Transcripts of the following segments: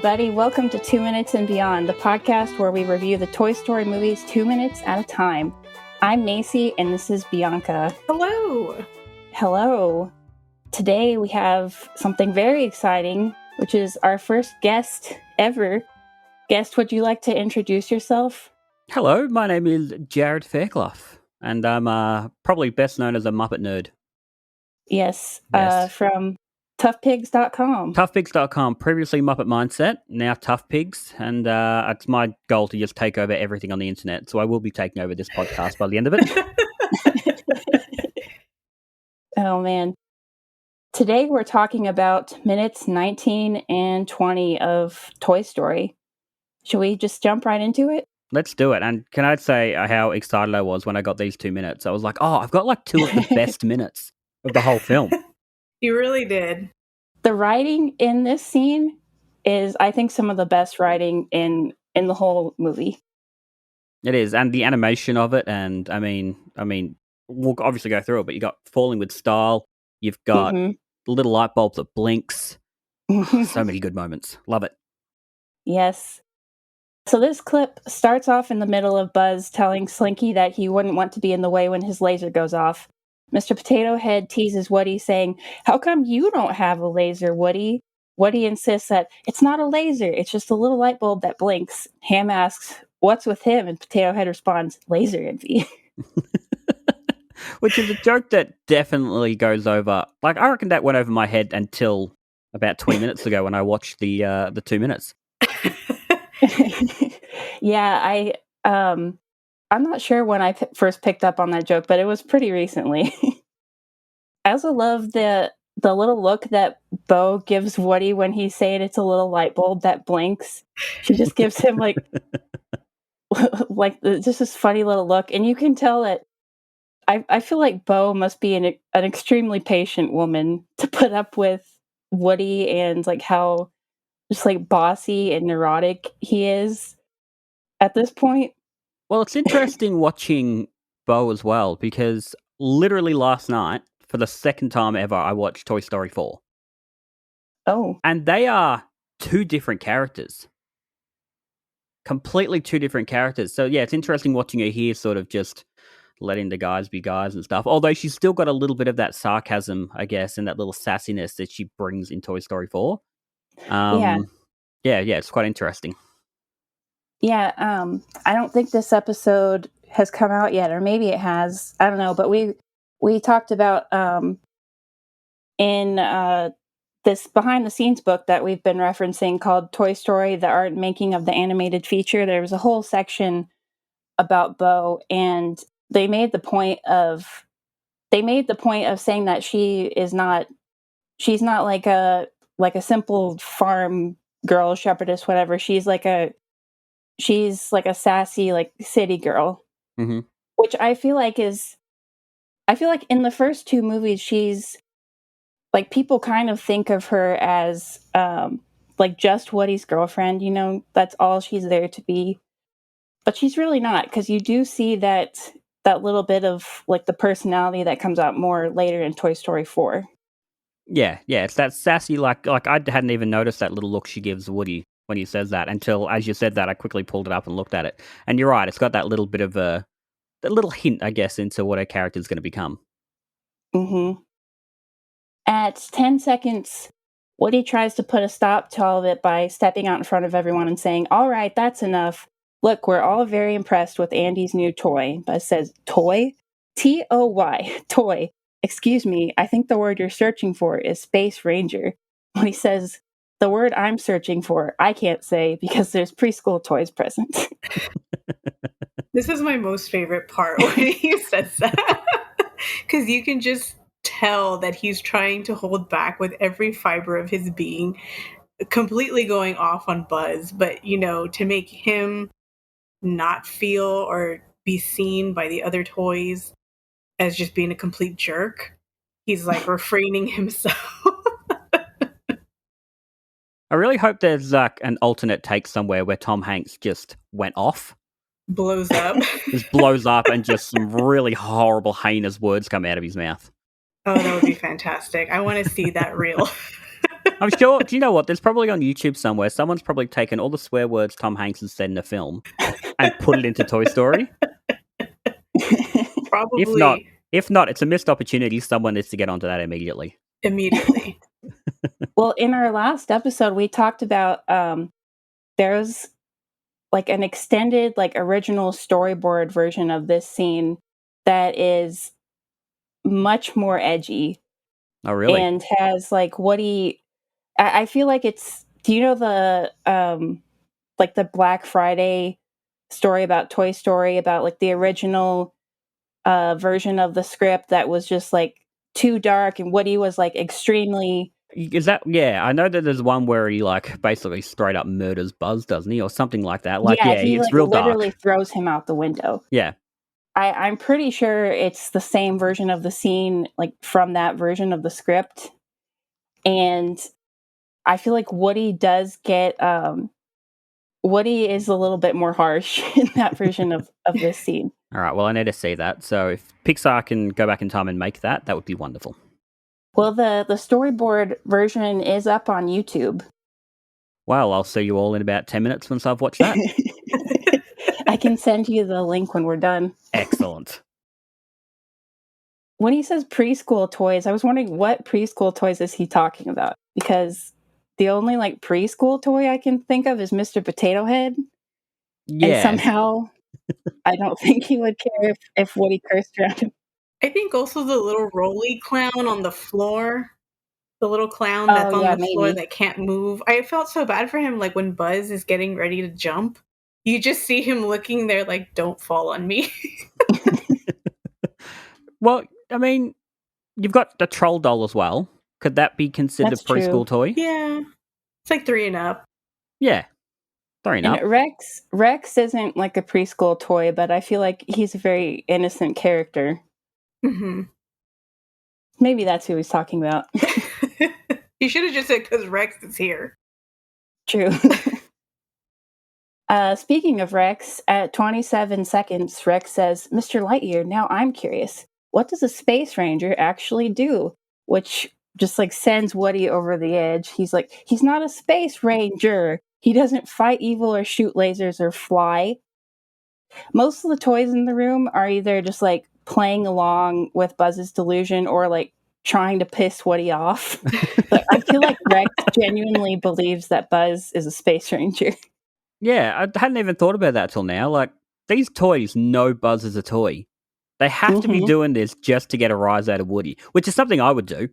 everybody. Welcome to 2 Minutes and Beyond, the podcast where we review the Toy Story movies 2 minutes at a time. I'm Macy, and this is Bianca. Hello. Hello. Today we have something very exciting, which is our first guest ever. Guest, would you like to introduce yourself? Hello, my name is Jared Fairclough, and I'm probably best known as a Muppet nerd. Yes. From toughpigs.com. Toughpigs.com, previously Muppet Mindset, now Tough Pigs, and it's my goal to just take over everything on the internet, so I will be taking over this podcast by the end of it. Oh, man. Today we're talking about minutes 19 and 20 of Toy Story. Should we just jump right into it? Let's do it. And can I say how excited I was when I got these 2 minutes? I was like, oh, I've got like two of the best minutes of the whole film. You really did. The writing in this scene is, I think, some of the best writing in the whole movie. It is, and the animation of it, and I mean, we'll obviously go through it, but you got Falling with Style, you've got the little light bulb that blinks. So many good moments. Love it. Yes. So this clip starts off in the middle of Buzz telling Slinky that he wouldn't want to be in the way when his laser goes off. Mr. Potato Head teases Woody, saying, "How come you don't have a laser, Woody?" Woody insists that it's not a laser, it's just a little light bulb that blinks. Ham asks, "What's with him?" And Potato Head responds, "Laser envy." Which is a joke that definitely goes over. Like, I reckon that went over my head until about 20 minutes ago when I watched the 2 minutes. Yeah, I'm not sure when I first picked up on that joke, but it was pretty recently. I also love the little look that Bo gives Woody when he's saying it's a little light bulb that blinks. She just gives him like just this funny little look, and you can tell that I feel like Bo must be an extremely patient woman to put up with Woody and like how just like bossy and neurotic he is at this point. Well, it's interesting watching Bo as well, because literally last night, for the second time ever, I watched Toy Story 4. Oh. And they are two different characters. Completely two different characters. So yeah, it's interesting watching her here sort of just letting the guys be guys and stuff. Although she's still got a little bit of that sarcasm, I guess, and that little sassiness that she brings in Toy Story 4. Yeah, it's quite interesting. Yeah, I don't think this episode has come out yet, or maybe it has. I don't know, but we talked about in this behind the scenes book that we've been referencing called Toy Story: The Art and Making of the Animated Feature. There was a whole section about Bo, and they made the point of saying that she's not like a simple farm girl, shepherdess, whatever. She's like a sassy, like, city girl. Mm-hmm. Which I feel like in the first two movies, she's like, people kind of think of her as like just Woody's girlfriend, that's all she's there to be. But she's really not, because you do see that little bit of like the personality that comes out more later in Toy Story 4. Yeah, it's that sassy, like I hadn't even noticed that little look she gives Woody when he says that, until, as you said that, I quickly pulled it up and looked at it. And you're right, it's got that little bit of that little hint, I guess, into what her character's going to become. Mm-hmm. At 10 seconds, Woody tries to put a stop to all of it by stepping out in front of everyone and saying, "All right, that's enough. Look, we're all very impressed with Andy's new toy." Buzz says, "Toy? T-O-Y, toy. Excuse me, I think the word you're searching for is Space Ranger." Woody says, "The word I'm searching for, I can't say because there's preschool toys present." This is my most favorite part when he says that. Because you can just tell that he's trying to hold back with every fiber of his being, completely going off on Buzz. But, to make him not feel or be seen by the other toys as just being a complete jerk, he's like refraining himself. I really hope there's like an alternate take somewhere where Tom Hanks just went off. Blows up. Just blows up and just some really horrible, heinous words come out of his mouth. Oh, that would be fantastic. I want to see that reel. I'm sure. Do you know what? There's probably on YouTube somewhere. Someone's probably taken all the swear words Tom Hanks has said in a film and put it into Toy Story. Probably. If not, it's a missed opportunity. Someone needs to get onto that immediately. Immediately. Well, in our last episode, we talked about there's like an extended, like original storyboard version of this scene that is much more edgy. Oh, really? And has like Woody. I feel like it's. Do you know the like the Black Friday story about Toy Story, about like the original version of the script that was just like too dark, and Woody was like extremely. Is that? Yeah, I know that there's one where he like basically straight up murders Buzz, doesn't he, or something like that? Like, yeah, He it's like real literally dark. throws him out the window. Yeah. I'm pretty sure it's the same version of the scene, like from that version of the script. And I feel like Woody does get Woody is a little bit more harsh in that version of this scene. All right. Well, I need to see that. So if Pixar can go back in time and make that, that would be wonderful. Well, the storyboard version is up on YouTube. Well, I'll see you all in about 10 minutes once I've watched that. I can send you the link when we're done. Excellent. When he says preschool toys, I was wondering what preschool toys is he talking about? Because the only like preschool toy I can think of is Mr. Potato Head. Yeah. And somehow I don't think he would care if Woody cursed around him. I think also the little rolly clown on the floor. The little clown that's on the floor that can't move. I felt so bad for him, like when Buzz is getting ready to jump. You just see him looking there like, don't fall on me. Well, I mean, you've got the troll doll as well. Could that be considered That's a preschool true. toy? Yeah. It's like 3 and up. Yeah. 3 and up. Rex isn't like a preschool toy, but I feel like he's a very innocent character. Mm-hmm. Maybe that's who he's talking about. You should have just said because Rex is here. True. Speaking of Rex, at 27 seconds, Rex says, Mr. Lightyear, now I'm curious. What does a space ranger actually do? Which just like sends Woody over the edge. He's like, he's not a space ranger. He doesn't fight evil or shoot lasers or fly. Most of the toys in the room are either just like playing along with Buzz's delusion or like trying to piss Woody off. But I feel like Rex genuinely believes that Buzz is a space ranger. Yeah, I hadn't even thought about that till now. Like, these toys know Buzz is a toy. They have to be doing this just to get a rise out of Woody, which is something I would do.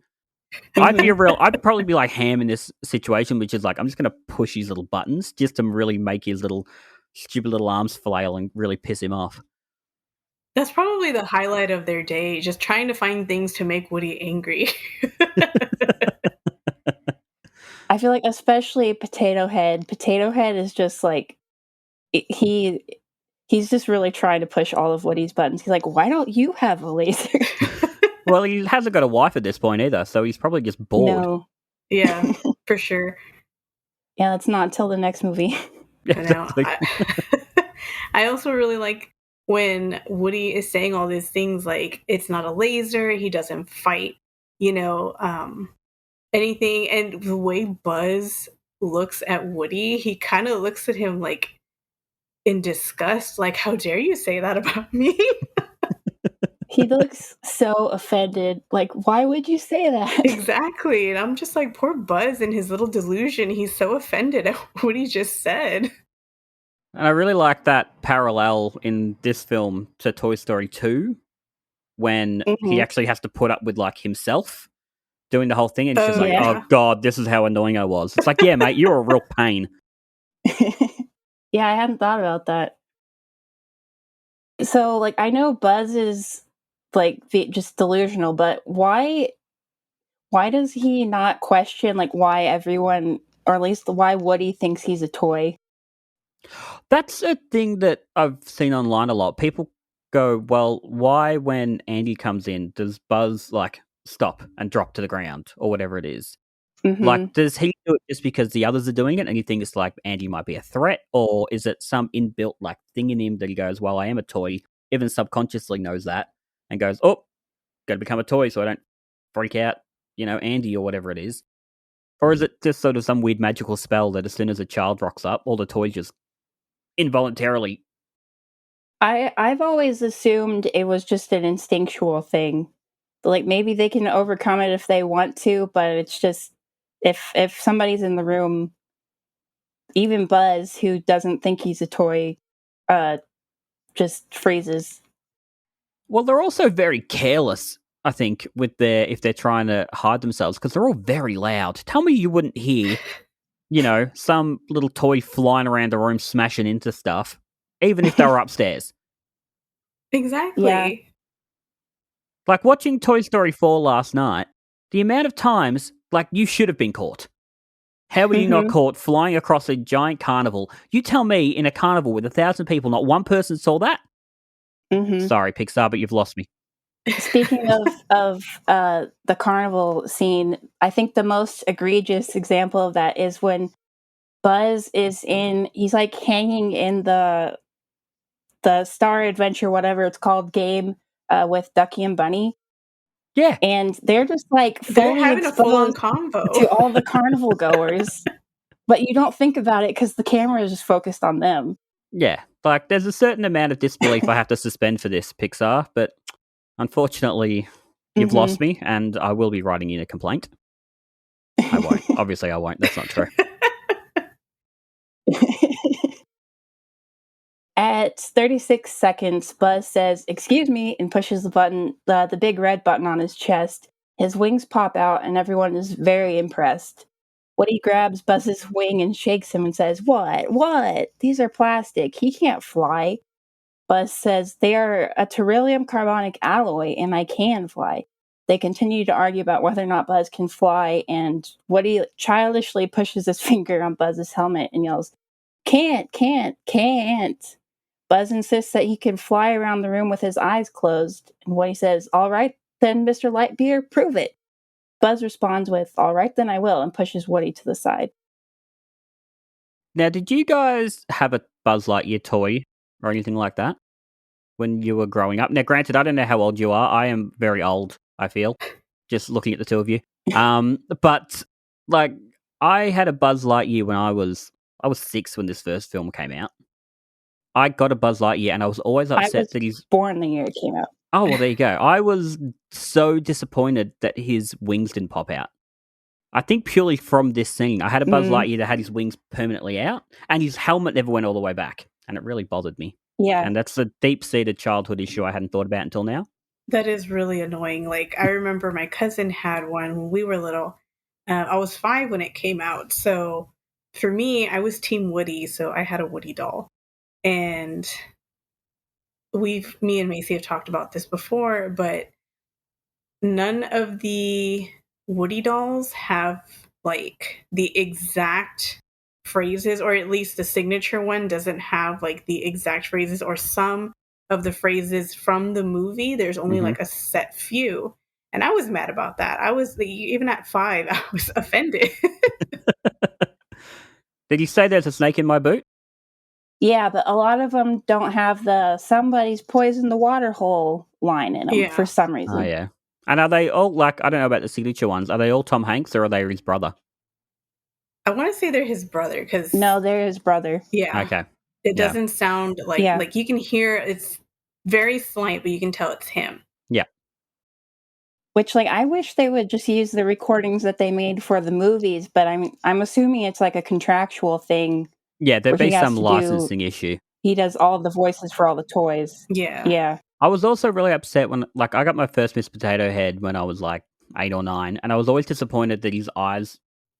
I'd probably be like Ham in this situation, which is like, I'm just going to push his little buttons just to really make his little stupid little arms flail and really piss him off. That's probably the highlight of their day, just trying to find things to make Woody angry. I feel like especially Potato Head is just like, he's just really trying to push all of Woody's buttons. He's like, why don't you have a laser? Well, he hasn't got a wife at this point either, so he's probably just bored. No. Yeah, for sure. Yeah, that's not until the next movie. Exactly. I also really like when Woody is saying all these things like, it's not a laser, he doesn't fight, anything. And the way Buzz looks at Woody, he kind of looks at him like in disgust, like, how dare you say that about me? He looks so offended. Like, why would you say that? Exactly. And I'm just like, poor Buzz and his little delusion. He's so offended at what he just said. And I really like that parallel in this film to Toy Story 2 when he actually has to put up with like himself doing the whole thing. And it's just like, oh God, this is how annoying I was. It's like, yeah, mate, you're a real pain. Yeah, I hadn't thought about that. So, like, I know Buzz is like just delusional, but why does he not question like why everyone, or at least why Woody thinks he's a toy? That's a thing that I've seen online a lot. People go, well, why when Andy comes in does Buzz like stop and drop to the ground or whatever it is? Like, does he do it just because the others are doing it and you think it's like Andy might be a threat, or is it some inbuilt like thing in him that he goes, well, I am a toy, even subconsciously knows that and goes, oh, got to become a toy so I don't freak out, Andy or whatever it is. Or is it just sort of some weird magical spell that as soon as a child rocks up, all the toys just involuntarily... I've always assumed it was just an instinctual thing. Like, maybe they can overcome it if they want to, but it's just if somebody's in the room, even Buzz, who doesn't think he's a toy, just freezes. Well, they're also very careless, I think, with if they're trying to hide themselves, because they're all very loud. Tell me you wouldn't hear, some little toy flying around the room smashing into stuff, even if they were upstairs. Exactly. Yeah. Like watching Toy Story 4 last night, the amount of times, you should have been caught. How were you not caught flying across a giant carnival? You tell me, in a carnival with 1,000 people, not one person saw that? Mm-hmm. Sorry, Pixar, but you've lost me. Speaking of the carnival scene, I think the most egregious example of that is when Buzz is he's like hanging in the Star Adventure, whatever it's called, game with Ducky and Bunny. Yeah. And they're just like They're fully having a full-on exposed convo to all the carnival goers. But you don't think about it because the camera is just focused on them. Yeah, there's a certain amount of disbelief I have to suspend for this, Pixar, but unfortunately, you've lost me, and I will be writing in a complaint. I won't. Obviously, I won't. That's not true. At 36 seconds, Buzz says, "Excuse me," and pushes the button, the big red button on his chest. His wings pop out, and everyone is very impressed. Woody grabs Buzz's wing and shakes him and says, "What? What? These are plastic. He can't fly." Buzz says, "They are a beryllium carbonic alloy, and I can fly." They continue to argue about whether or not Buzz can fly, and Woody childishly pushes his finger on Buzz's helmet and yells, "Can't, can't, can't." Buzz insists that he can fly around the room with his eyes closed, and Woody says, "All right, then, Mr. Lightyear, prove it." Buzz responds with, "All right, then I will," and pushes Woody to the side. Now, did you guys have a Buzz Lightyear toy or anything like that when you were growing up? Now, granted, I don't know how old you are. I am very old, I feel, just looking at the two of you. But, I had a Buzz Lightyear when I was 6 when this first film came out. I got a Buzz Lightyear, and I was always upset that he's born the year it came out. Oh, well, there you go. I was so disappointed that his wings didn't pop out. I think purely from this scene. I had a Buzz Lightyear that had his wings permanently out, and his helmet never went all the way back, and it really bothered me. Yeah. And that's a deep-seated childhood issue I hadn't thought about until now. That is really annoying. I remember my cousin had one when we were little. I was 5 when it came out, so for me, I was Team Woody, so I had a Woody doll. And me and Macy have talked about this before, but none of the Woody dolls have the exact phrases, or at least the signature one doesn't have the exact phrases, or some of the phrases from the movie. There's only a set few. And I was mad about that. I was, even at 5, I was offended. Did you say there's a snake in my boot? Yeah, but a lot of them don't have the "somebody's poisoned the water hole" line in them for some reason. Oh, yeah. And are they all, I don't know about the signature ones, are they all Tom Hanks or are they his brother? I want to say they're his brother, because... No, they're his brother. Yeah. Okay. It doesn't sound like you can hear it's very slight, but you can tell it's him. Yeah. Which, I wish they would just use the recordings that they made for the movies, but I'm assuming it's a contractual thing. Yeah, there'd be some licensing issue. He does all of the voices for all the toys. Yeah. Yeah. I was also really upset when, I got my first Miss Potato Head when I was 8 or 9, and I was always disappointed that his eyes,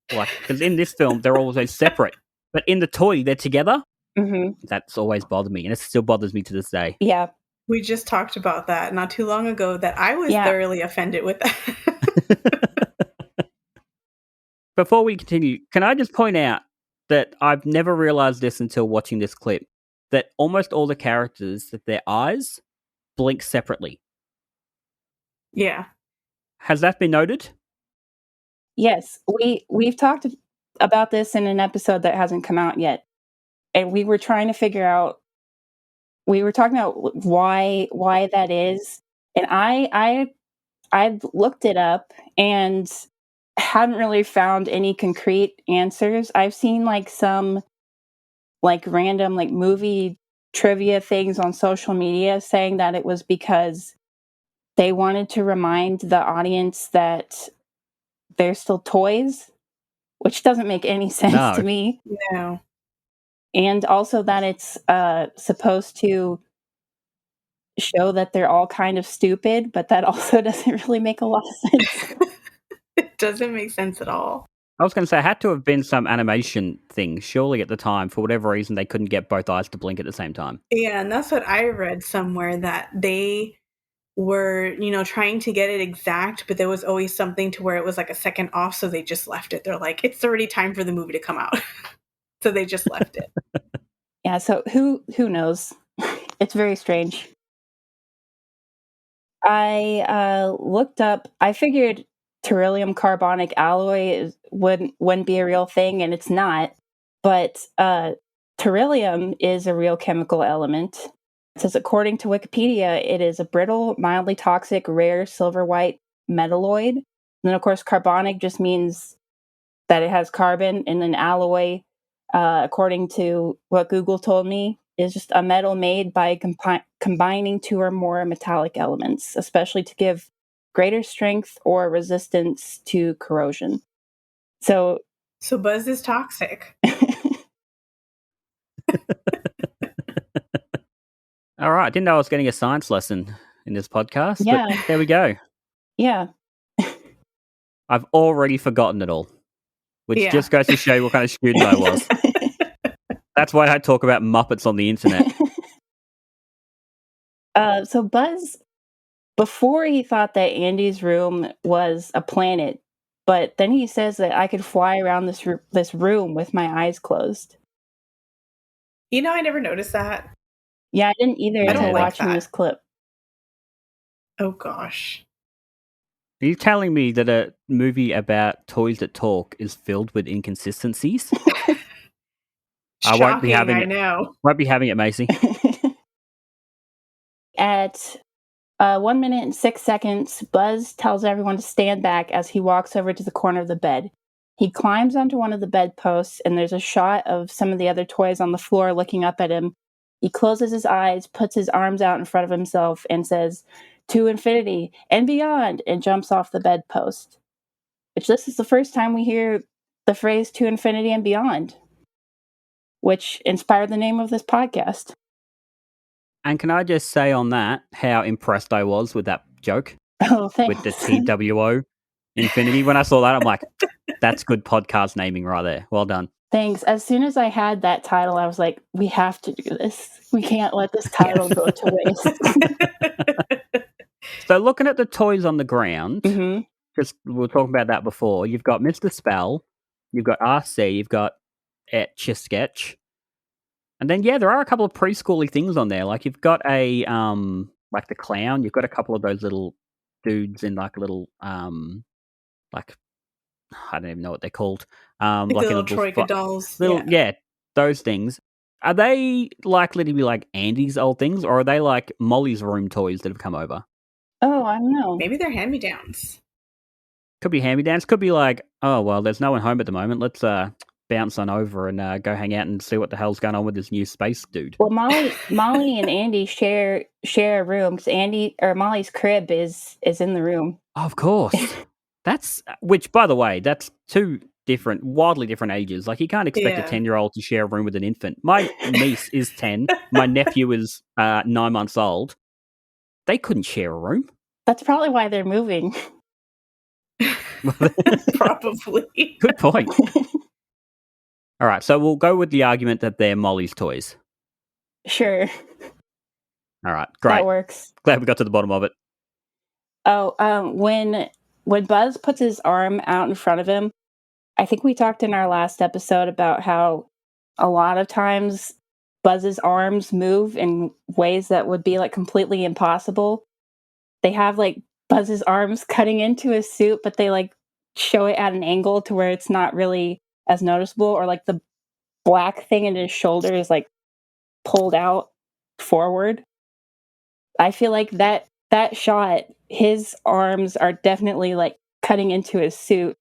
because in this film they're always separate, but in the toy they're together. Mm-hmm. That's always bothered me, and it still bothers me to this day. Yeah. We just talked about that not too long ago, that I was thoroughly offended with that. Before we continue, can I just point out that I've never realized this until watching this clip, that almost all the characters, that their eyes blink separately. Yeah. Has that been noted? Yes. We've talked about this in an episode that hasn't come out yet. And we were trying to figure out, we were talking about why that is. And I looked it up, and haven't really found any concrete answers. I've seen like some like random like movie trivia things on social media saying that it was because they wanted to remind the audience that they're still toys, which doesn't make any sense to No. me. No. And also that it's supposed to show that they're all kind of stupid, but that also doesn't really make a lot of sense. It doesn't make sense at all. I was going to say, it had to have been some animation thing, surely at the time. For whatever reason, they couldn't get both eyes to blink at the same time. Yeah, and that's what I read somewhere, that they were, trying to get it exact, but there was always something to where it was like a second off, so they just left it. They're like, it's already time for the movie to come out. So they just left it. Yeah, so who knows? It's very strange. I looked up, I figured beryllium carbonic alloy wouldn't be a real thing, and it's not. But beryllium is a real chemical element. It says, according to Wikipedia, it is a brittle, mildly toxic, rare silver white metalloid. And then, of course, carbonic just means that it has carbon, and then alloy, according to what Google told me, is just a metal made by combining two or more metallic elements, especially to give greater strength or resistance to corrosion. So Buzz is toxic. All right. I didn't know I was getting a science lesson in this podcast, Yeah. but there we go. Yeah. I've already forgotten it all, which Yeah. just goes to show you what kind of student I was. That's why I talk about Muppets on the internet. So Buzz, before he thought that Andy's room was a planet, but then he says that I could fly around this room with my eyes closed. I never noticed that. Yeah, I didn't either I don't until like watching that. this clip. Oh gosh. Are you telling me that a movie about toys that talk is filled with inconsistencies? I won't be Shocking, having I it. know. Won't be having it, Macy. At 1 minute and 6 seconds, Buzz tells everyone to stand back as he walks over to the corner of the bed. He climbs onto one of the bedposts, and there's a shot of some of the other toys on the floor looking up at him. He closes his eyes, puts his arms out in front of himself, and says, "To infinity and beyond," and jumps off the bedpost. Which this is the first time we hear the phrase "to infinity and beyond," which inspired the name of this podcast. And can I just say on that how impressed I was with that joke? Oh, thanks. With the TWO infinity. When I saw that, I'm like, that's good podcast naming right there. Well done. Thanks. As soon as I had that title, I was like, we have to do this. We can't let this title go to waste. So looking at the toys on the ground, Mm-hmm. just we were talking about that before. You've got Mr. Spell, you've got RC, you've got Etch a Sketch, and then there are a couple of preschooly things on there. Like you've got a like the clown. You've got a couple of those little dudes in like a little like I don't even know what they're called. Like like the a little Troika dolls. little those things. Are they likely to be like Andy's old things, or are they like Molly's room toys that have come over? Oh, I don't know. Maybe they're hand-me-downs. Could be hand-me-downs. Could be like, oh well, there's no one home at the moment. Let's bounce on over and go hang out and see what the hell's going on with this new space dude. Well, Molly and Andy share a room because Molly's crib is in the room. Of course. That's which, by the way, that's two wildly different ages. Like you can't expect a 10-year-old to share a room with an infant. My niece is 10. My nephew is 9 months old. They couldn't share a room. That's probably why they're moving. Probably. Good point. All right, so we'll go with the argument that they're Molly's toys. Sure. All right, great. That works. Glad we got to the bottom of it. Oh, when Buzz puts his arm out in front of him, I think we talked in our last episode about how a lot of times Buzz's arms move in ways that would be like completely impossible. They have like Buzz's arms cutting into his suit, but they like show it at an angle to where it's not really as noticeable, or like the black thing in his shoulder is like pulled out forward. I feel like that shot, his arms are definitely like cutting into his suit,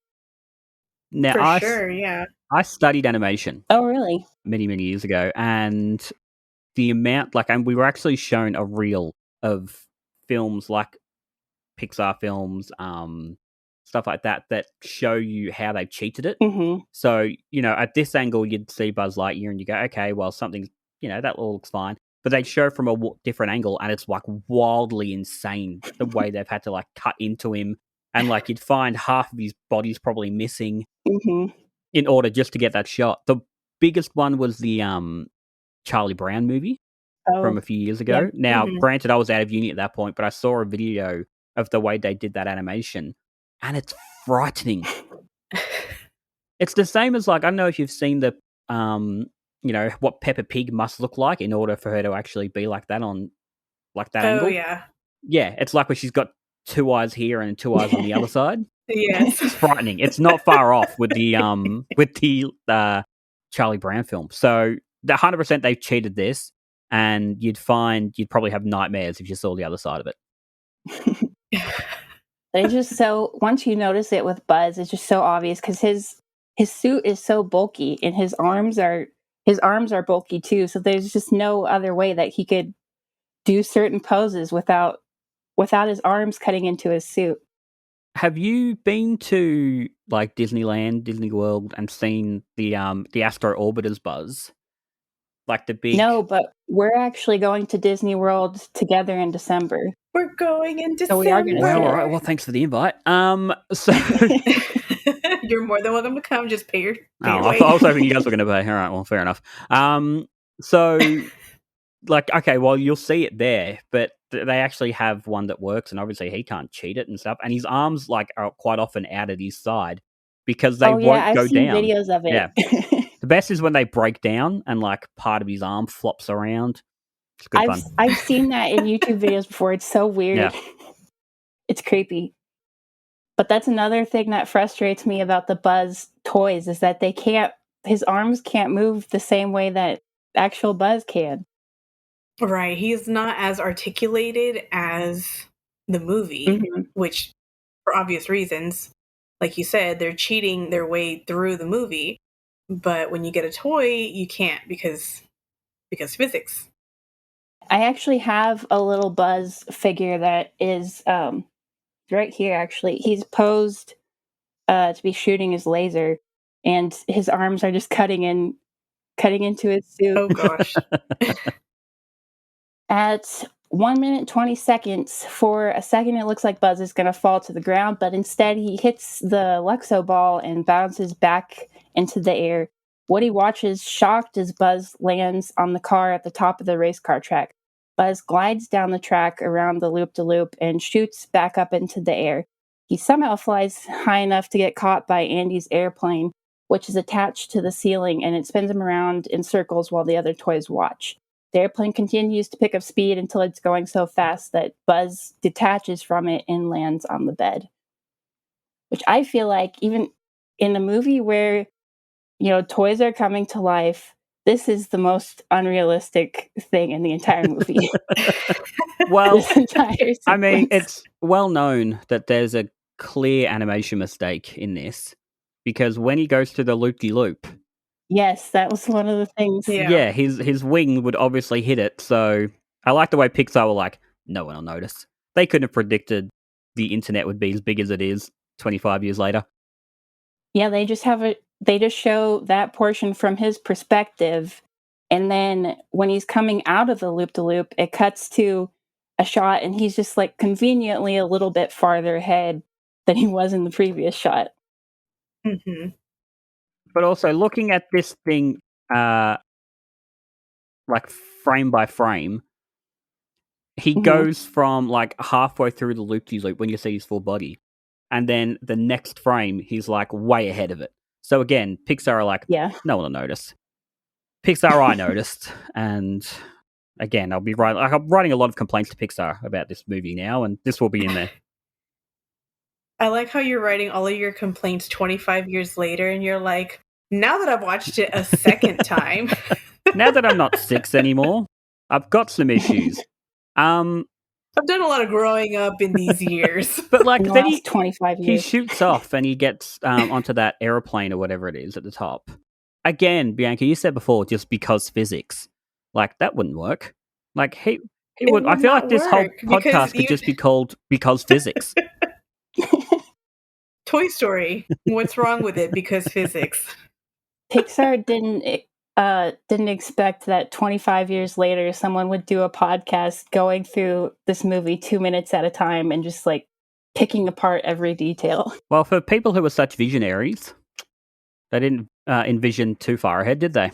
Now, For sure, yeah. I studied animation Oh, really? many, many years ago, and the amount, and we were actually shown a reel of films like Pixar films, stuff like that show you how they've cheated it. Mm-hmm. So, at this angle, you'd see Buzz Lightyear and you go, okay, well, something's, that all looks fine. But they show from a different angle and it's wildly insane the way they've had to cut into him. And you'd find half of his body's probably missing in order just to get that shot. The biggest one was the Charlie Brown movie from a few years ago. Yep. Now, granted, I was out of uni at that point, but I saw a video of the way they did that animation and it's frightening. It's the same as I don't know if you've seen the what Peppa Pig must look like in order for her to actually be like that on that angle. Oh yeah. Yeah, it's where she's got 2 eyes here and 2 eyes on the other side. Yes. It's frightening. It's not far off with the Charlie Brown film. So the 100% they've cheated this, and you'd probably have nightmares if you saw the other side of it. They just once you notice it with Buzz, it's just so obvious because his suit is so bulky and his arms are bulky too. So there's just no other way that he could do certain poses without his arms cutting into his suit. Have you been to Disneyland, Disney World, and seen the Astro Orbiter's Buzz? The big... No, but we're actually going to Disney World together in December. We're going in December. So we are going to. Well, all right. Well, thanks for the invite. So you're more than welcome to come. Just pay your. I was hoping you guys were going to pay. All right. Well, fair enough. So, okay, well, you'll see it there, but they actually have one that works, and obviously he can't cheat it and stuff. And his arms are quite often out at his side because they won't go I've seen down. Videos of it. Yeah. The best is when they break down and part of his arm flops around. It's good fun. I've seen that in YouTube videos before. It's so weird. Yeah. It's creepy. But that's another thing that frustrates me about the Buzz toys is that his arms can't move the same way that actual Buzz can. Right. He's not as articulated as the movie, which for obvious reasons, like you said, they're cheating their way through the movie. But when you get a toy, you can't because physics. I actually have a little Buzz figure that is right here, actually. He's posed to be shooting his laser, and his arms are just cutting into his suit. Oh, gosh. At 1 minute, 20 seconds, for a second, it looks like Buzz is going to fall to the ground, but instead he hits the Luxo ball and bounces back into the air. Woody watches, shocked, as Buzz lands on the car at the top of the race car track. Buzz glides down the track around the loop-de-loop and shoots back up into the air. He somehow flies high enough to get caught by Andy's airplane, which is attached to the ceiling, and it spins him around in circles while the other toys watch. The airplane continues to pick up speed until it's going so fast that Buzz detaches from it and lands on the bed. Which I feel like, even in the movie where, toys are coming to life, this is the most unrealistic thing in the entire movie. Well, I mean, it's well known that there's a clear animation mistake in this because when he goes to the loop-de-loop... Yes, that was one of the things. Yeah, his wing would obviously hit it. So I like the way Pixar were like, no one will notice. They couldn't have predicted the internet would be as big as it is 25 years later. Yeah, they just show that portion from his perspective. And then when he's coming out of the loop-de-loop, it cuts to a shot and he's just conveniently a little bit farther ahead than he was in the previous shot. Mm-hmm. But also looking at this thing, frame by frame, he goes from halfway through the loop-de-loop when you see his full body, and then the next frame he's way ahead of it. So again, Pixar are no one will notice. Pixar, I noticed, and again, I'm writing a lot of complaints to Pixar about this movie now, and this will be in there. I like how you're writing all of your complaints 25 years later, and you're like, now that I've watched it a second time. Now that I'm not 6 anymore, I've got some issues. I've done a lot of growing up in these years. But like In the then last 25 he years. shoots off and he gets onto that aeroplane or whatever it is at the top. Again, Bianca, you said before just because physics. Like that wouldn't work. Like he It would. I would feel like not this whole work because podcast could just be called because physics. Toy Story. What's wrong with it? Because physics. Pixar didn't expect that 25 years later someone would do a podcast going through this movie 2 minutes at a time and just like picking apart every detail. Well, for people who were such visionaries, they didn't envision too far ahead, did they?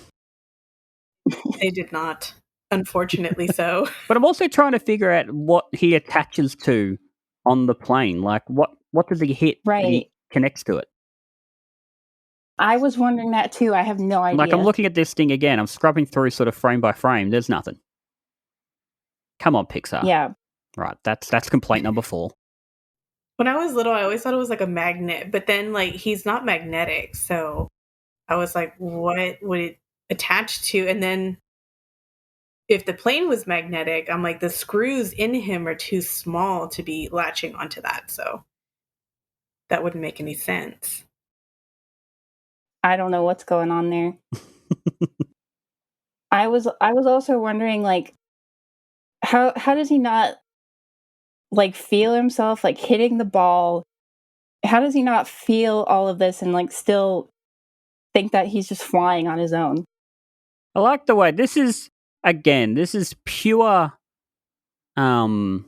They did not. Unfortunately so. But I'm also trying to figure out what he attaches to on the plane. Like, what does he hit that he Right. connects to it? I was wondering that too. I have no idea. Like, I'm looking at this thing again. I'm scrubbing through sort of frame by frame. There's nothing. Come on, Pixar. Yeah. Right, that's complaint number 4. When I was little, I always thought it was like a magnet, but then like he's not magnetic, so I was like, what would it attach to? And then if the plane was magnetic, I'm like, the screws in him are too small to be latching onto that, so that wouldn't make any sense. I don't know what's going on there. I was also wondering like how does he not like feel himself like hitting the ball? How does he not feel all of this and like still think that he's just flying on his own? I like the way this is pure like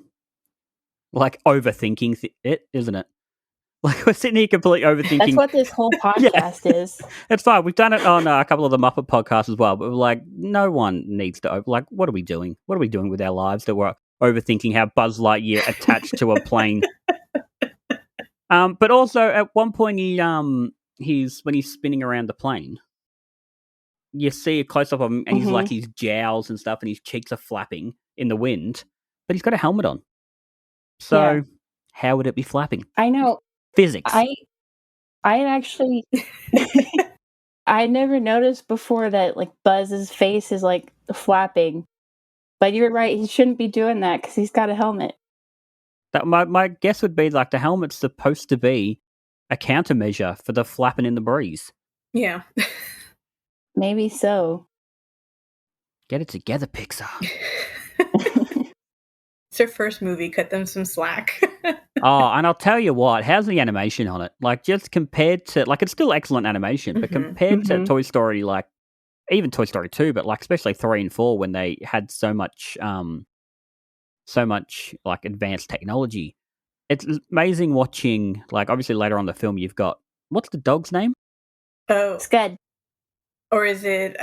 overthinking it, isn't it? Like we're sitting here completely overthinking. That's what this whole podcast is. It's fine. We've done it on a couple of the Muppet podcasts as well, but we're like, no one needs to like, what are we doing? What are we doing with our lives that we're overthinking how Buzz Lightyear attached to a plane? But also at one point he's when he's spinning around the plane, you see a close up of him and he's like his jowls and stuff and his cheeks are flapping in the wind, but he's got a helmet on. So how would it be flapping? I know. Physics. I actually I never noticed before that like Buzz's face is like flapping. But you're right, he shouldn't be doing that because he's got a helmet. That my guess would be like the helmet's supposed to be a countermeasure for the flapping in the breeze. Yeah. Maybe so. Get it together, Pixar. It's their first movie. Cut them some slack. Oh, and I'll tell you what, how's the animation on it? Like, just compared to, like, it's still excellent animation, but compared to Toy Story, like, even Toy Story 2, but, like, especially 3 and 4 when they had so much, like, advanced technology. It's amazing watching, like, obviously later on in the film you've got, what's the dog's name? Oh. Scud. Or is it,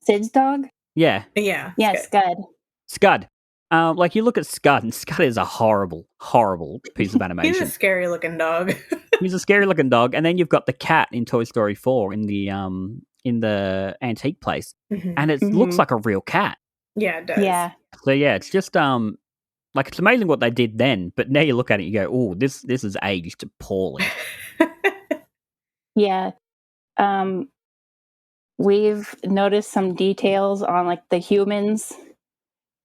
Sid's dog? Yeah. Yeah. Yeah, Scud. Scud. Like, you look at Scud, and Scud is a horrible, horrible piece of animation. He's a scary-looking dog. He's a scary-looking dog, and then you've got the cat in Toy Story 4 in the antique place, and it looks like a real cat. Yeah, it does. Yeah. So yeah, it's just like it's amazing what they did then, but now you look at it, you go, "Oh, this is aged poorly." Yeah. We've noticed some details on like the humans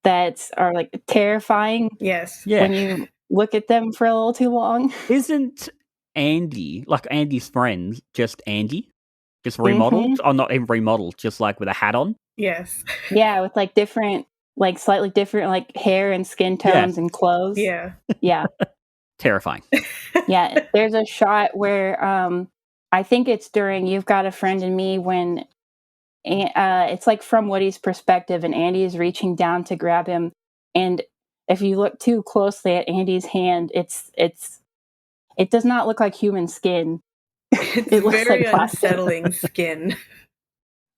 that are like terrifying. Yes. Yeah. When you look at them for a little too long. Isn't Andy, like Andy's friends, just Andy? Just remodeled? Or not even remodeled, just like with a hat on? Yes. Yeah, with like different, like slightly different like hair and skin tones and clothes. Yeah. Yeah. Terrifying. Yeah. There's a shot where I think it's during You've Got a Friend in Me when it's like from Woody's perspective and Andy is reaching down to grab him, and if you look too closely at Andy's hand, it does not look like human skin. It's It looks very like plastic. unsettling skin.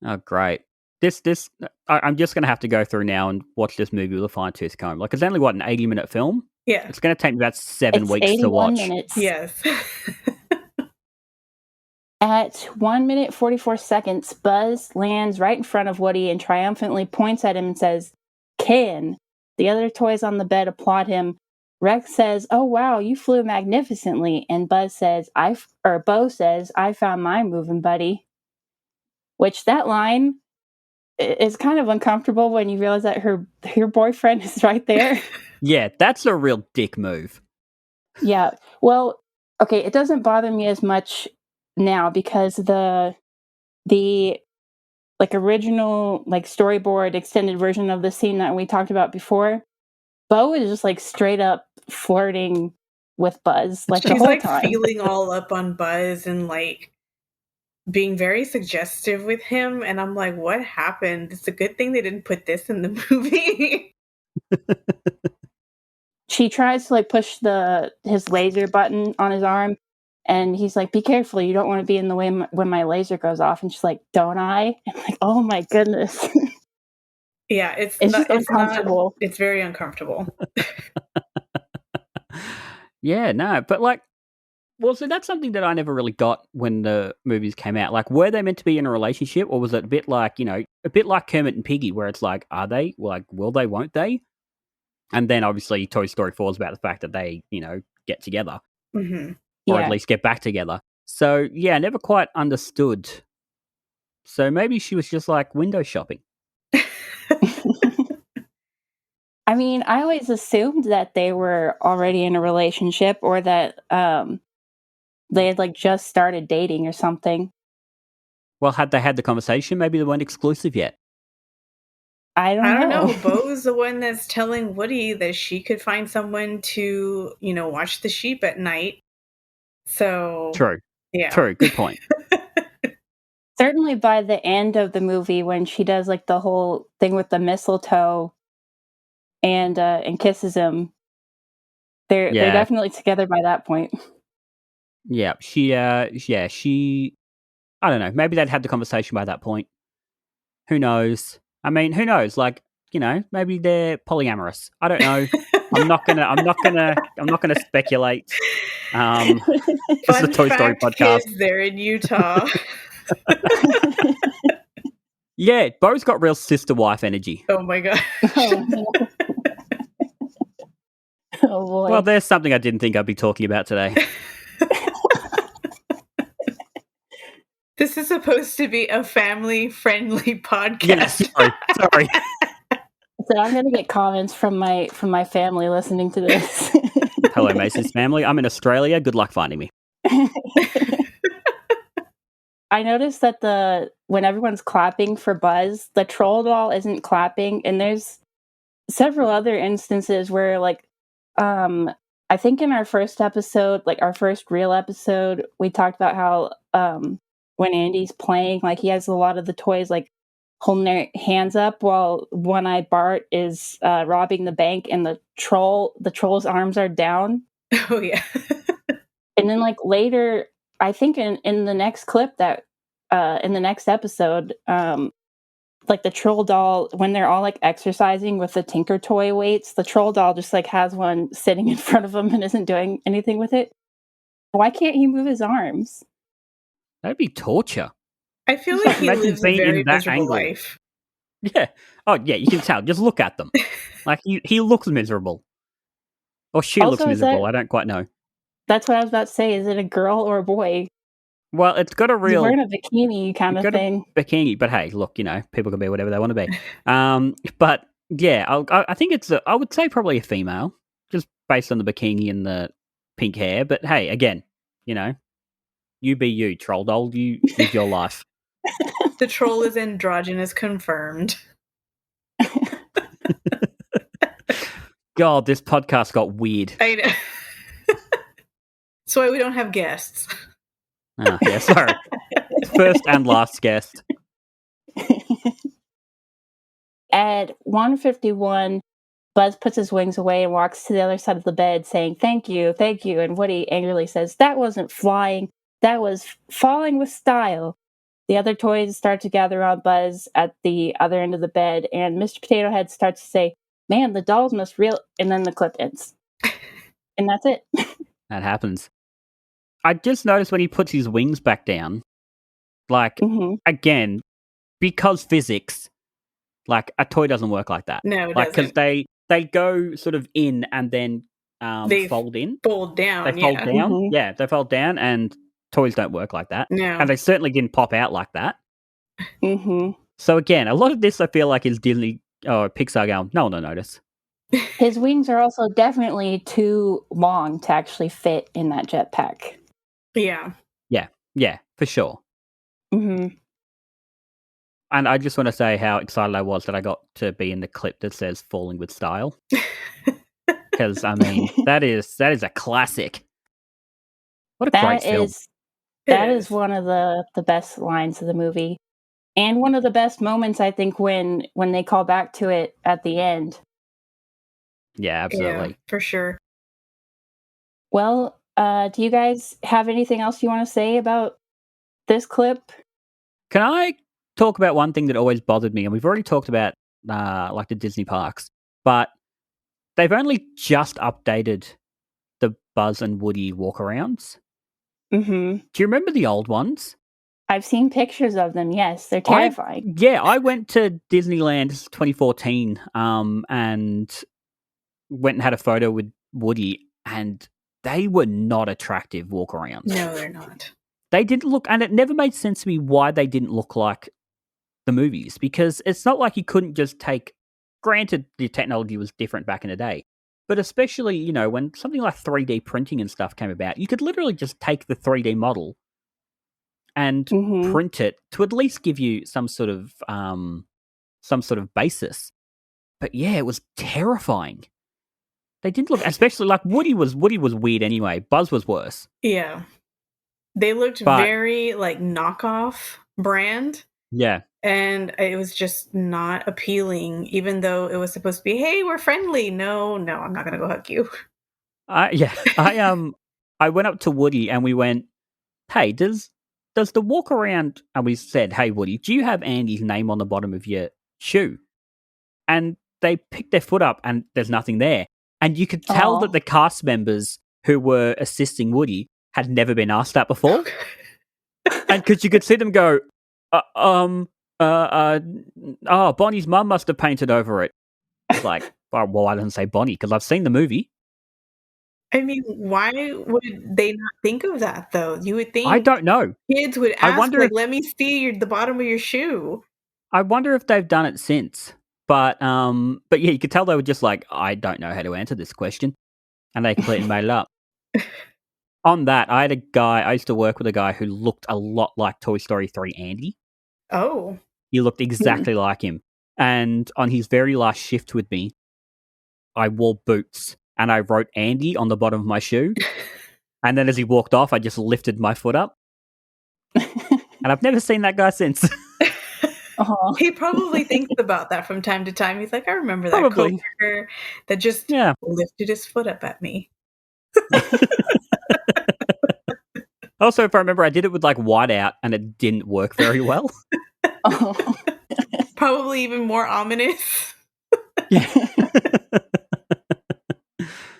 Oh, great. I'm just going to have to go through now and watch this movie with a fine-tooth comb. Like, it's only, what, an 80-minute film? Yeah. It's going to take me about 7 It's weeks 81 to watch. minutes. Yes. At 1 minute 44 seconds, Buzz lands right in front of Woody and triumphantly points at him and says, "Can." The other toys on the bed applaud him. Rex says, "Oh wow, you flew magnificently." And Bo says, "I found my moving buddy." Which that line is kind of uncomfortable when you realize that her boyfriend is right there. Yeah, that's a real dick move. Yeah. Well, okay, it doesn't bother me as much now because the like original like storyboard extended version of the scene that we talked about before, Bo is just like straight up flirting with Buzz like the She's whole like time. feeling all up on Buzz and like being very suggestive with him, and I'm like, what happened? It's a good thing they didn't put this in the movie. She tries to like push his laser button on his arm, and he's like, "Be careful, you don't want to be in the way when my laser goes off." And she's like, "Don't I?" And I'm like, "Oh my goodness." Yeah, it's just uncomfortable. It's very uncomfortable. Yeah, no, but like, well, so that's something that I never really got when the movies came out. Like, were they meant to be in a relationship, or was it a bit like, a bit like Kermit and Piggy, where it's like, are they? Like, will they, won't they? And then obviously Toy Story 4 is about the fact that they, get together. Mm-hmm. Or at least get back together. So, yeah, I never quite understood. So maybe she was just like window shopping. I mean, I always assumed that they were already in a relationship or that they had like just started dating or something. Well, had they had the conversation, maybe they weren't exclusive yet. I don't know. Bo's the one that's telling Woody that she could find someone to, watch the sheep at night. So True. Yeah. True. Good point. Certainly by the end of the movie when she does like the whole thing with the mistletoe and kisses him, they're definitely together by that point. Yeah, she I don't know, maybe they'd had the conversation by that point. Who knows? I mean, who knows? Like, maybe they're polyamorous. I don't know. I'm not gonna speculate. This is a Toy Story podcast. Kids, they're in Utah. Yeah, Bo's got real sister wife energy. Oh my god. Oh boy. Well, there's something I didn't think I'd be talking about today. This is supposed to be a family-friendly podcast. Yes, sorry. So I'm gonna get comments from my family listening to this. Hello, Mason's family. I'm in Australia. Good luck finding me. I noticed that when everyone's clapping for Buzz, the troll doll isn't clapping, and there's several other instances where, like, I think in our first episode, like our first real episode, we talked about how when Andy's playing, like he has a lot of the toys like holding their hands up while One-Eyed Bart is robbing the bank, and the troll's arms are down. Oh yeah. And then like later, I think in the next clip that in the next episode, like the troll doll, when they're all like exercising with the Tinker Toy weights, the troll doll just like has one sitting in front of him and isn't doing anything with it. Why can't he move his arms? That'd be torture. I feel like he lives a very miserable life. Yeah. Oh yeah, you can tell. Just look at them. Like he looks miserable. Or she looks miserable. I don't quite know. That's what I was about to say. Is it a girl or a boy? Well, it's got a real... He's wearing a bikini kind of thing. Bikini, but hey, look, people can be whatever they want to be. But yeah, I think I would say probably a female, just based on the bikini and the pink hair. But hey, again, you be you, troll doll. You live your life. The troll is androgynous confirmed. God, this podcast got weird. I know. That's why we don't have guests. Oh, yeah, sorry. First and last guest. At 1:51, Buzz puts his wings away and walks to the other side of the bed saying, "Thank you, thank you." And Woody angrily says, "That wasn't flying. That was falling with style." The other toys start to gather on Buzz at the other end of the bed, and Mr. Potato Head starts to say, "Man, the dolls must real..." And then the clip ends. And that's it. That happens. I just noticed when he puts his wings back down, like, again, because physics, like, a toy doesn't work like that. No, it doesn't. Because they go sort of in and then they fold in. Fold down, They fold down. Yeah, they fold down, and toys don't work like that. No. And they certainly didn't pop out like that. Mm-hmm. So again, a lot of this I feel like is Disney or Pixar going, no one will notice. His wings are also definitely too long to actually fit in that jetpack. Yeah. Yeah, for sure. Mhm. And I just want to say how excited I was that I got to be in the clip that says "Falling with Style," because I mean that is a classic. What a great That film! is It that is is. one of the best lines of the movie, and one of the best moments, I think, when they call back to it at the end. Yeah, Yeah, absolutely. for sure. Well, do you guys have anything else you wanna say about this clip? Can I talk about one thing that always bothered me? And we've already talked about like the Disney parks, but they've only just updated the Buzz and Woody walkarounds. Mhm. Do you remember the old ones? I've seen pictures of them, yes, they're I terrifying. I went to Disneyland 2014, and went and had a photo with Woody, and they were not attractive walkarounds. No, they're not. They didn't look, and it never made sense to me why they didn't look like the movies, because it's not like you couldn't just take. Granted, the technology was different back in the day, but especially when something like 3D printing and stuff came about, you could literally just take the 3D model and Mhm. print it to at least give you some sort of basis. But yeah, it was terrifying. They didn't look, especially like Woody was weird anyway. Buzz was worse. Yeah. They looked But very like knockoff brand, yeah, and it was just not appealing, even though it was supposed to be, hey, we're friendly. No, I'm not gonna go hug you. I went up to Woody and we went, "Hey, does the walk around?" And we said, "Hey, Woody, do you have Andy's name on the bottom of your shoe?" And they picked their foot up and there's nothing there. And you could tell that Aw. the cast members who were assisting Woody had never been asked that before. And because you could see them go, uh, um, oh, Bonnie's mum must have painted over it. It's like, well, I didn't say Bonnie because I've seen the movie. I mean, why would they not think of that though? You would I think don't know. kids would I ask, wonder like, if let me see the bottom of your shoe. they've done it since. But yeah, you could tell they were just like, I don't know how to answer this question, and they completely made it up. On that, I used to work with a guy who looked a lot like Toy Story 3 Andy. Oh. He looked Hmm. exactly like him. And on his very last shift with me, I wore boots and I wrote Andy on the bottom of my shoe. And then as he walked off, I just lifted my foot up. And I've never seen that guy since. Aw. He probably thinks about that from time to time. He's like, I remember that Probably. coworker that just Yeah. lifted his foot up at me. Also, if I remember, I did it with like whiteout and it didn't work very well. Oh. Probably even more ominous. Yeah.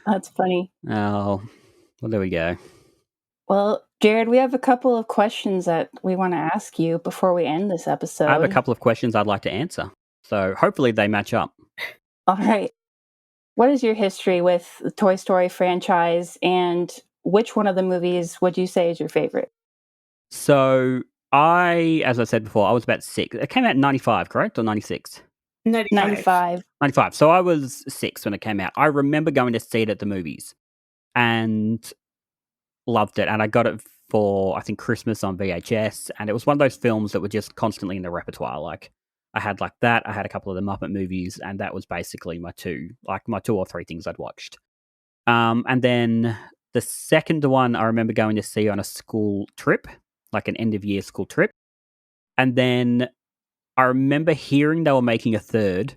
That's funny. Oh, well, there we go. Well, Jared, we have a couple of questions that we want to ask you before we end this episode. I have a couple of questions I'd like to answer. So hopefully they match up. All right. What is your history with the Toy Story franchise, and which one of the movies would you say is your favorite? So as I said before, I was about 6. It came out in 95, correct? Or 96? 95. 95. So I was 6 when it came out. I remember going to see it at the movies and loved it. And I got it for, I think, Christmas on VHS. And it was one of those films that were just constantly in the repertoire. Like, I had like that. I had a couple of the Muppet movies. And that was basically my two or three things I'd watched. And then the second one I remember going to see on a school trip, like an end of year school trip. And then I remember hearing they were making a third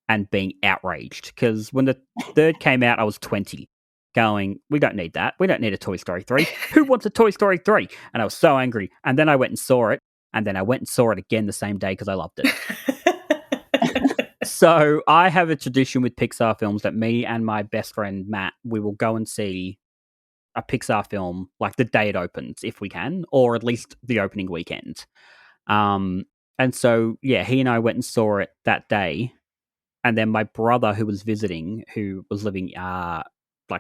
and being outraged because when the third came out, I was 20, going, we don't need that. We don't need a Toy Story 3. Who wants a Toy Story 3? And I was so angry. And then I went and saw it. And then I went and saw it again the same day because I loved it. So I have a tradition with Pixar films that me and my best friend, Matt, we will go and see a Pixar film like the day it opens, if we can, or at least the opening weekend. And so, yeah, he and I went and saw it that day. And then my brother, who was visiting, who was living like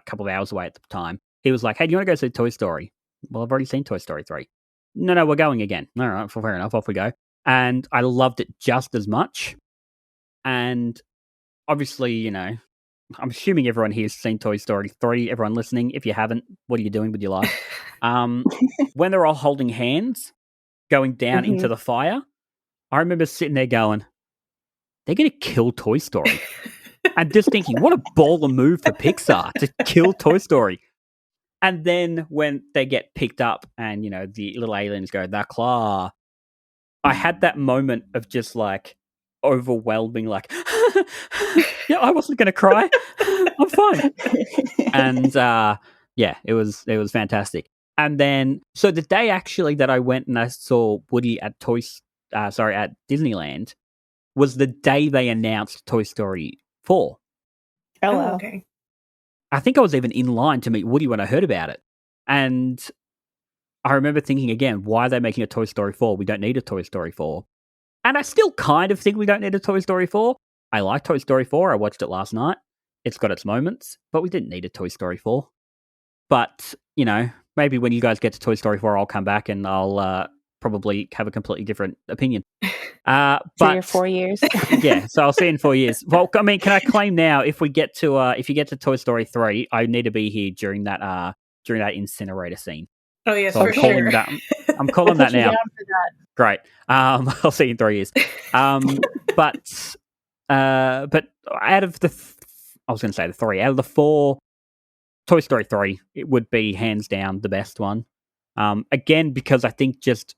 a couple of hours away at the time, he was like, hey, do you want to go see Toy Story? Well, I've already seen Toy Story 3. No, we're going again. All right, fair enough, off we go. And I loved it just as much. And obviously, I'm assuming everyone here's seen Toy Story 3. Everyone listening, if you haven't, what are you doing with your life? When they're all holding hands, going down into the fire, I remember sitting there going, they're going to kill Toy Story. And just thinking, what a baller move for Pixar to kill Toy Story. And then when they get picked up and, you know, the little aliens go, "The claw," I had that moment of just like overwhelming, like, yeah, I wasn't going to cry. I'm fine. And yeah, it was fantastic. And then, so the day actually that I went and I saw Woody at at Disneyland was the day they announced Toy Story 4. Oh, Oh, wow. okay. I think I was even in line to meet Woody when I heard about it. And I remember thinking again, why are they making a Toy Story 4? We don't need a Toy Story 4. And I still kind of think we don't need a Toy Story 4. I like Toy Story 4. I watched it last night. It's got its moments, but we didn't need a Toy Story 4. But, you know, maybe when you guys get to Toy Story 4, I'll come back and I'll probably have a completely different opinion. 3 or 4 years. Yeah, so I'll see you in 4 years. Well, I mean, can I claim now if you get to Toy Story 3, I need to be here during that incinerator scene. Oh, yes, So for sure. I'm calling that Put you now. down for that. Great. I'll see you in 3 years. But out of I was going to say the 3 out of the 4, Toy Story 3 it would be hands down the best one. Again, because I think just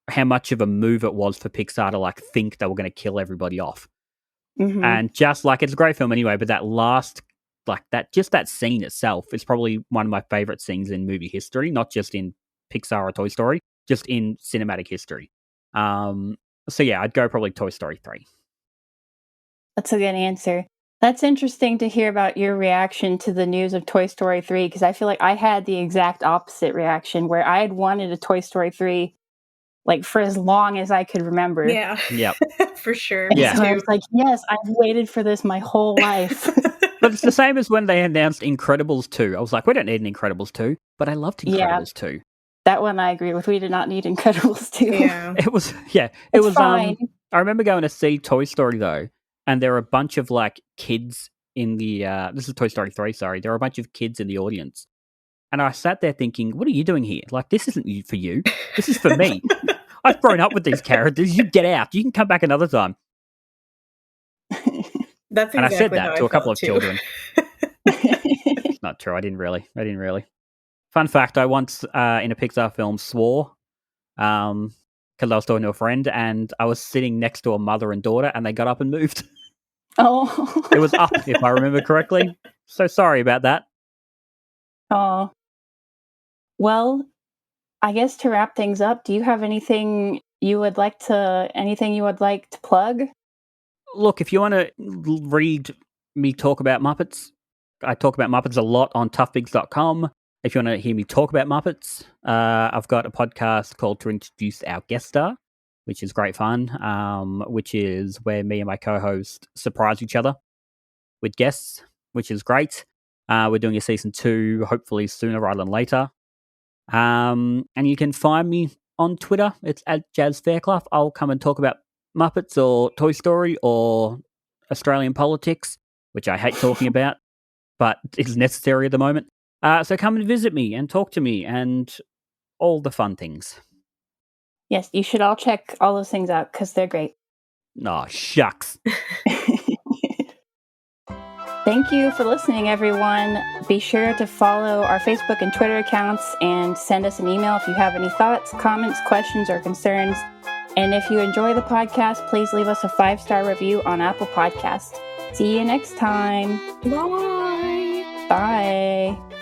how much of a move it was for Pixar to like think they were going to kill everybody off. And just like, it's a great film anyway, but that last, like that scene itself is probably one of my favorite scenes in movie history, not just in Pixar or Toy Story, just in cinematic history. So yeah, I'd go probably Toy Story 3. That's a good answer. That's interesting to hear about your reaction to the news of Toy Story 3, because I feel like I had the exact opposite reaction, where I had wanted a Toy Story 3 like for as long as I could remember. Yeah. Yep. For sure. And Yeah. so I was like, yes, I've waited for this my whole life. But it's the same as when they announced Incredibles 2. I was like, we don't need an Incredibles 2, but I loved Incredibles 2. That one I agree with. We did not need Incredibles 2. Yeah. It was fine. I remember going to see Toy Story though, and there were a bunch of like kids in the this is Toy Story 3, sorry. There were a bunch of kids in the audience. And I sat there thinking, what are you doing here? Like, this isn't for you. This is for me. I've grown up with these characters. You get out. You can come back another time. That's exactly And I said how that to a couple of felt, too. children. It's not true. I didn't really. Fun fact, I once, in a Pixar film, swore because I was talking to a friend and I was sitting next to a mother and daughter and they got up and moved. Oh. It was up, if I remember correctly. So sorry about that. Oh. Well, I guess to wrap things up, do you have anything you would like to plug? Look, if you want to read me talk about Muppets, I talk about Muppets a lot on toughbigs.com. If you want to hear me talk about Muppets, I've got a podcast called To Introduce Our Guest Star, which is great fun, which is where me and my co-host surprise each other with guests, which is great. We're doing a season 2, hopefully sooner rather than later. And you can find me on Twitter. It's at Jazz Fairclough. I'll come and talk about Muppets or Toy Story or Australian politics, which I hate talking about, but is necessary at the moment. So come and visit me and talk to me and all the fun things. Yes, you should all check all those things out because they're great. Oh, shucks. Thank you for listening, everyone. Be sure to follow our Facebook and Twitter accounts and send us an email if you have any thoughts, comments, questions, or concerns. And if you enjoy the podcast, please leave us a 5-star review on Apple Podcasts. See you next time. Bye. Bye.